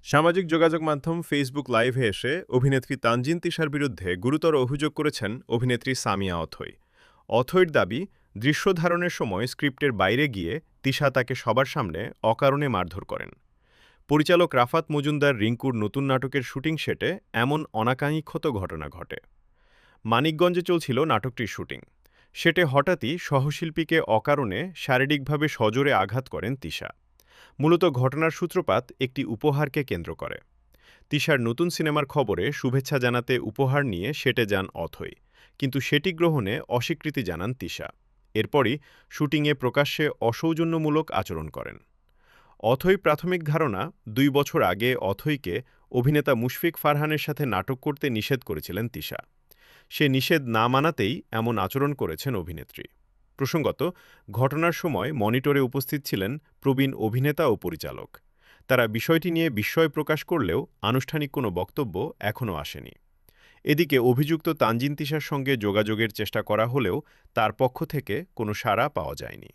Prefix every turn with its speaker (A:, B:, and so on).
A: সামাজিক যোগাযোগ মাধ্যম ফেসবুক লাইভে এসে অভিনেত্রী তানজিন তিশার বিরুদ্ধে গুরুতর অভিযোগ করেছেন অভিনেত্রী সামিয়া অথৈ। অথৈর দাবি, দৃশ্য ধারণের সময় স্ক্রিপ্টের বাইরে গিয়ে তিশা তাকে সবার সামনে অকারণে মারধর করেন। পরিচালক রাফাত মজুমদার রিংকুর নতুন নাটকের শুটিং সেটে এমন অনাকাঙ্ক্ষিত ঘটনা ঘটে। মানিকগঞ্জে চলছিল নাটকটির শুটিং। সেটে হঠাৎই সহশিল্পীকে অকারণে শারীরিকভাবে সজোরে আঘাত করেন তিশা। মূলত ঘটনার সূত্রপাত একটি উপহারকে কেন্দ্র করে। তিশার নতুন সিনেমার খবরে শুভেচ্ছা জানাতে উপহার নিয়ে সেটে যান অথৈ, কিন্তু সেটি গ্রহণে অস্বীকৃতি জানান তিশা। এরপরই শুটিংয়ে প্রকাশ্যে অসৌজন্যমূলক আচরণ করেন। অথৈ প্রাথমিক ধারণা, ২ বছর আগে অথৈকে অভিনেতা মুশফিক ফারহানের সাথে নাটক করতে নিষেধ করেছিলেন তিশা। সে নিষেধ না মানাতেই এমন আচরণ করেছেন অভিনেত্রী। প্রসঙ্গত, ঘটনার সময় মনিটরে উপস্থিত ছিলেন প্রবীণ অভিনেতা ও পরিচালক। তারা বিষয়টি নিয়ে বিস্ময় প্রকাশ করলেও আনুষ্ঠানিক কোনো বক্তব্য এখনও আসেনি। এদিকে অভিযুক্ত তানজিন তিশার সঙ্গে যোগাযোগের চেষ্টা করা হলেও তার পক্ষ থেকে কোনো সাড়া পাওয়া যায়নি।